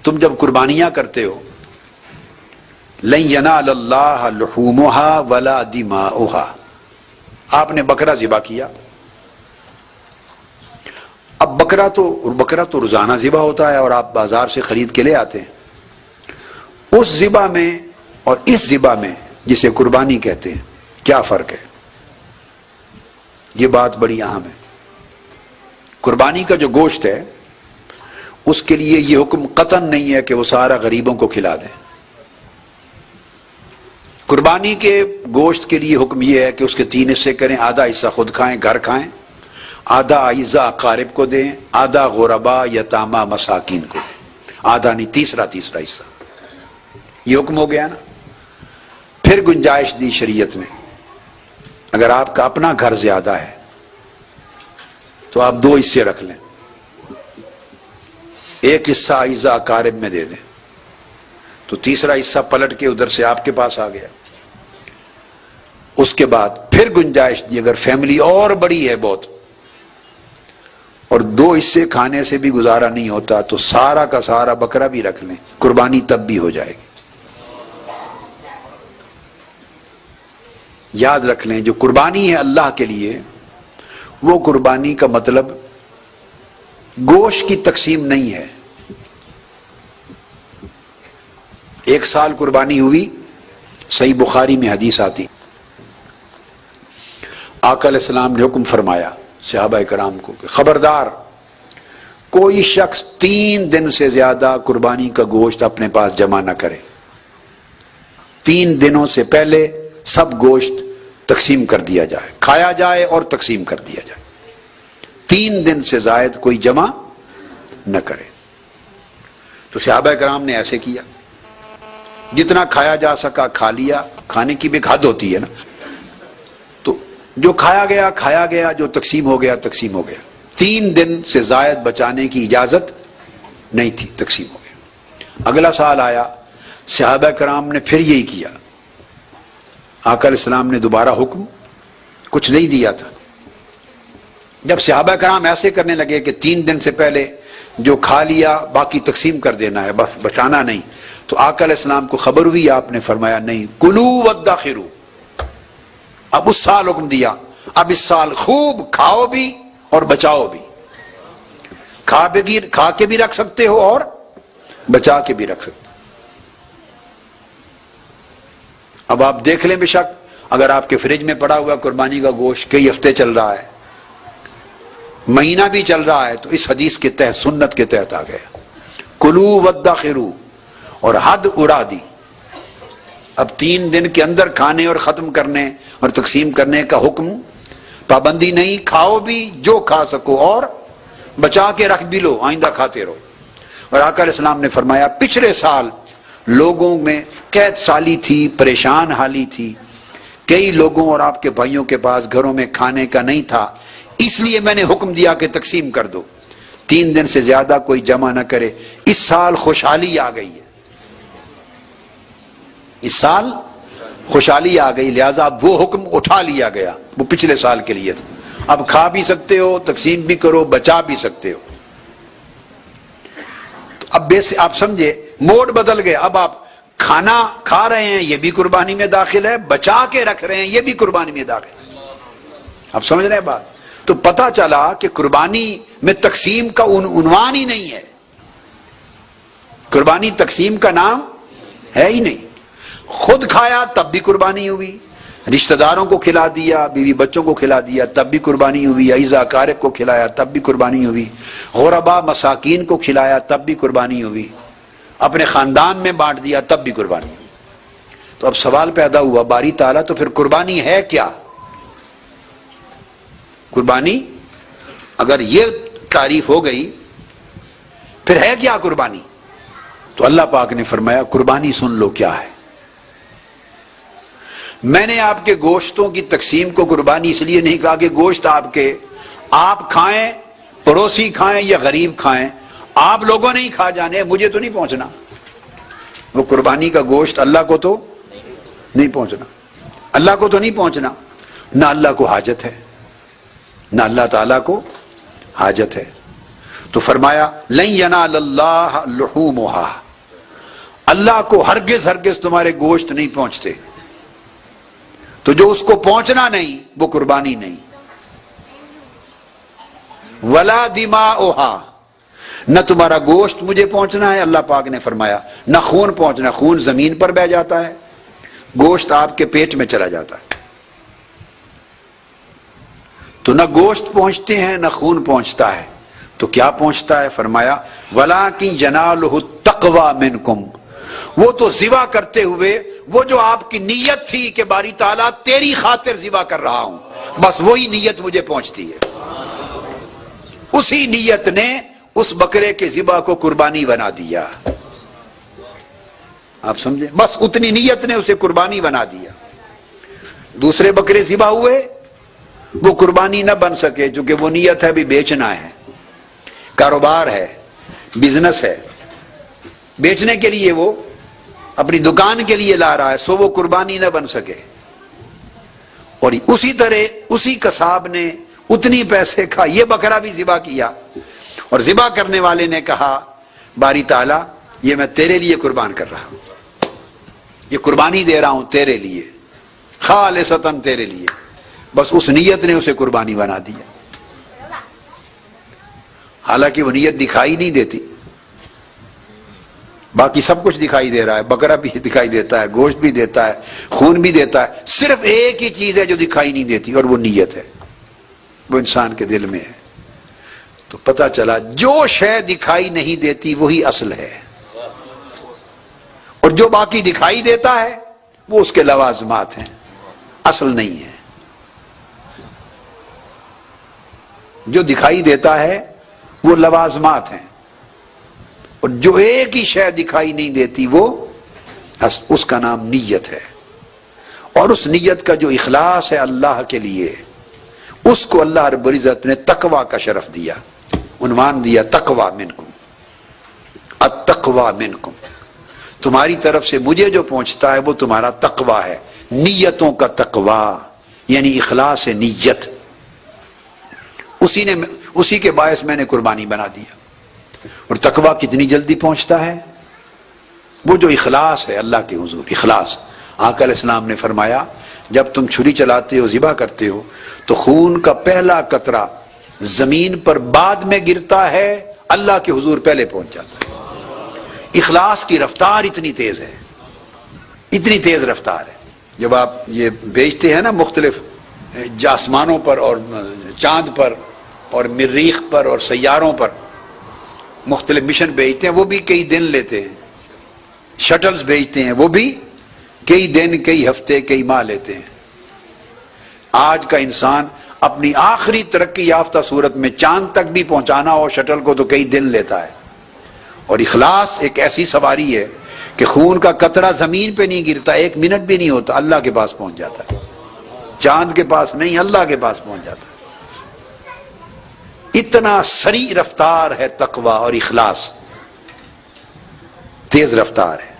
تم جب قربانیاں کرتے ہو لن ینال اللہ لحومها ولا دماؤها، آپ نے بکرا ذبح کیا. اب بکرا تو روزانہ ذبح ہوتا ہے اور آپ بازار سے خرید کے لے آتے ہیں. اس ذبح میں اور اس ذبح میں جسے قربانی کہتے ہیں کیا فرق ہے؟ یہ بات بڑی اہم ہے. قربانی کا جو گوشت ہے اس کے لیے یہ حکم قطعاً نہیں ہے کہ وہ سارا غریبوں کو کھلا دیں. قربانی کے گوشت کے لیے حکم یہ ہے کہ اس کے 3 حصے کریں، آدھا حصہ خود کھائیں، گھر کھائیں، آدھا اعزاء اقارب کو دیں، آدھا غربا یتامہ مساکین کو دیں، آدھا نہیں تیسرا حصہ. یہ حکم ہو گیا نا. پھر گنجائش دی شریعت نے، اگر آپ کا اپنا گھر زیادہ ہے تو آپ 2 حصے رکھ لیں، ایک حصہ اعزاء اقارب میں دے دیں تو تیسرا حصہ پلٹ کے ادھر سے آپ کے پاس آ گیا. اس کے بعد پھر گنجائش دی، اگر فیملی اور بڑی ہے بہت اور 2 حصے کھانے سے بھی گزارا نہیں ہوتا تو سارا کا سارا بکرا بھی رکھ لیں، قربانی تب بھی ہو جائے گی. یاد رکھ لیں جو قربانی ہے اللہ کے لیے، وہ قربانی کا مطلب گوشت کی تقسیم نہیں ہے. 1 سال قربانی ہوئی، صحیح بخاری میں حدیث آتی، آقا علیہ السلام نے حکم فرمایا صحابہ کرام کو کہ خبردار کوئی شخص 3 دن سے زیادہ قربانی کا گوشت اپنے پاس جمع نہ کرے. 3 دنوں سے پہلے سب گوشت تقسیم کر دیا جائے، کھایا جائے اور تقسیم کر دیا جائے. 3 دن سے زائد کوئی جمع نہ کرے. تو صحابہ کرام نے ایسے کیا، جتنا کھایا جا سکا کھا لیا. کھانے کی بھی ایک حد ہوتی ہے نا، تو جو کھایا گیا، جو تقسیم ہو گیا. 3 دن سے زائد بچانے کی اجازت نہیں تھی، تقسیم ہو گیا. اگلا سال آیا، صحابہ کرام نے پھر یہی کیا. آقا علیہ السلام نے دوبارہ حکم کچھ نہیں دیا تھا. جب صحابہ کرام ایسے کرنے لگے کہ 3 دن سے پہلے جو کھا لیا باقی تقسیم کر دینا ہے، بس بچانا نہیں، تو آقا علیہ السلام کو خبر ہوئی. آپ نے فرمایا نہیں، کلو وادخروا. اب اس سال حکم دیا، اب اس سال خوب کھاؤ بھی اور بچاؤ بھی. کھا کے بھی رکھ سکتے ہو اور بچا کے بھی رکھ سکتے. اب آپ دیکھ لیں، بے شک اگر آپ کے فریج میں پڑا ہوا قربانی کا گوشت کئی ہفتے چل رہا ہے، مہینہ بھی چل رہا ہے، تو اس حدیث کے تحت، سنت کے تحت آ گیا کلو وادخروا، اور حد اڑا دی. اب 3 دن کے اندر کھانے اور ختم کرنے اور تقسیم کرنے کا حکم، پابندی نہیں. کھاؤ بھی جو کھا سکو اور بچا کے رکھ بھی لو، آئندہ کھاتے رہو. اور آقا علیہ السلام نے فرمایا پچھلے سال لوگوں میں قحط سالی تھی، پریشان حالی تھی، کئی لوگوں اور آپ کے بھائیوں کے پاس گھروں میں کھانے کا نہیں تھا، اس لیے میں نے حکم دیا کہ تقسیم کر دو. 3 دن سے زیادہ کوئی جمع نہ کرے. اس سال خوشحالی آ گئی ہے، اس سال خوشحالی آ گئی، لہذا اب وہ حکم اٹھا لیا گیا، وہ پچھلے سال کے لیے تھا. اب کھا بھی سکتے ہو، تقسیم بھی کرو، بچا بھی سکتے ہو. تو اب آپ سمجھے موڈ بدل گئے. اب آپ کھانا کھا رہے ہیں، یہ بھی قربانی میں داخل ہے، بچا کے رکھ رہے ہیں، یہ بھی قربانی میں داخل ہے. آپ سمجھ رہے ہیں بات؟ تو پتہ چلا کہ قربانی میں تقسیم کا عنوان ہی نہیں ہے. قربانی تقسیم کا نام ہے ہی نہیں. خود کھایا تب بھی قربانی ہوئی، رشتہ داروں کو کھلا دیا، بیوی بچوں کو کھلا دیا تب بھی قربانی ہوئی، اعزاء اقارب کو کھلایا تب بھی قربانی ہوئی، غربا مساکین کو کھلایا تب بھی قربانی ہوئی، اپنے خاندان میں بانٹ دیا تب بھی قربانی ہوئی. تو اب سوال پیدا ہوا، باری تعالیٰ تو پھر قربانی ہے کیا؟ قربانی اگر یہ تعریف ہو گئی پھر ہے کیا قربانی؟ تو اللہ پاک نے فرمایا قربانی سن لو کیا ہے. میں نے آپ کے گوشتوں کی تقسیم کو قربانی اس لیے نہیں کہا کہ گوشت آپ کھائیں، پڑوسی کھائیں یا غریب کھائیں، آپ لوگوں نے ہی کھا جانے، مجھے تو نہیں پہنچنا. وہ قربانی کا گوشت اللہ کو تو نہیں پہنچنا، اللہ کو تو نہیں پہنچنا، نہ اللہ کو حاجت ہے، نہ اللہ تعالیٰ کو حاجت ہے. تو فرمایا لن ینال اللہ لحومہا، اللہ کو ہرگز ہرگز تمہارے گوشت نہیں پہنچتے، تو جو اس کو پہنچنا نہیں وہ قربانی نہیں۔ ولا دماؤہا، نہ تمہارا گوشت مجھے پہنچنا ہے، اللہ پاک نے فرمایا، نہ خون پہنچنا، خون زمین پر بہ جاتا ہے، گوشت آپ کے پیٹ میں چلا جاتا ہے، تو نہ گوشت پہنچتے ہیں نہ خون پہنچتا ہے، تو کیا پہنچتا ہے؟ فرمایا وَلَٰكِن يَنَالُهُ التَّقْوَىٰ مِنْكُمْ، وہ تو ذبح کرتے ہوئے وہ جو آپ کی نیت تھی کہ باری تعالیٰ تیری خاطر ذبح کر رہا ہوں، بس وہی نیت مجھے پہنچتی ہے، اسی نیت نے اس بکرے کے ذبح کو قربانی بنا دیا۔ آپ سمجھیں، بس اتنی نیت نے اسے قربانی بنا دیا۔ دوسرے بکرے ذبح ہوئے وہ قربانی نہ بن سکے، چونکہ وہ نیت ہے بھی بیچنا ہے، کاروبار ہے، بزنس ہے، بیچنے کے لیے وہ اپنی دکان کے لیے لا رہا ہے، سو وہ قربانی نہ بن سکے۔ اور اسی طرح اسی قصاب نے اتنی پیسے کا یہ بکرا بھی ذبح کیا، اور ذبح کرنے والے نے کہا باری تعالیٰ یہ میں تیرے لیے قربان کر رہا ہوں، یہ قربانی دے رہا ہوں تیرے لیے، خالصتاً تیرے لیے، بس اس نیت نے اسے قربانی بنا دیا۔ حالانکہ وہ نیت دکھائی نہیں دیتی، باقی سب کچھ دکھائی دے رہا ہے، بکرا بھی دکھائی دیتا ہے، گوشت بھی دیتا ہے، خون بھی دیتا ہے، صرف ایک ہی چیز ہے جو دکھائی نہیں دیتی، اور وہ نیت ہے، وہ انسان کے دل میں ہے۔ تو پتہ چلا جو شے دکھائی نہیں دیتی وہی اصل ہے، اور جو باقی دکھائی دیتا ہے وہ اس کے لوازمات ہیں، اصل نہیں ہے۔ جو دکھائی دیتا ہے وہ لوازمات ہیں، اور جو ایک ہی شے دکھائی نہیں دیتی وہ اس کا نام نیت ہے، اور اس نیت کا جو اخلاص ہے اللہ کے لیے، اس کو اللہ رب العزت نے تقوی کا شرف دیا، عنوان دیا تقوی منکم، التقوی منکم، تمہاری طرف سے مجھے جو پہنچتا ہے وہ تمہارا تقوی ہے، نیتوں کا تقوی یعنی اخلاص نیت، اسی کے باعث میں نے قربانی بنا دیا۔ اور تقوی کتنی جلدی پہنچتا ہے؟ وہ جو اخلاص ہے اللہ کے حضور، اخلاص۔ آقا علیہ السلام نے فرمایا جب تم چھری چلاتے ہو، ذبح کرتے ہو، تو خون کا پہلا قطرہ زمین پر بعد میں گرتا ہے، اللہ کے حضور پہلے پہنچ جاتا ہے۔ اخلاص کی رفتار اتنی تیز ہے، اتنی تیز رفتار ہے۔ جب آپ یہ بیچتے ہیں نا مختلف آسمانوں پر اور چاند پر اور مریخ پر اور سیاروں پر مختلف مشن بھیجتے ہیں، وہ بھی کئی دن لیتے ہیں، شٹلز بھیجتے ہیں، وہ بھی کئی دن، کئی ہفتے، کئی ماہ لیتے ہیں۔ آج کا انسان اپنی آخری ترقی یافتہ صورت میں چاند تک بھی پہنچانا ہو شٹل کو تو کئی دن لیتا ہے۔ اور اخلاص ایک ایسی سواری ہے کہ خون کا قطرہ زمین پہ نہیں گرتا، 1 منٹ بھی نہیں ہوتا، اللہ کے پاس پہنچ جاتا ہے، چاند کے پاس نہیں، اللہ کے پاس پہنچ جاتا ہے۔ اتنا سریع رفتار ہے تقوی اور اخلاص، تیز رفتار ہے۔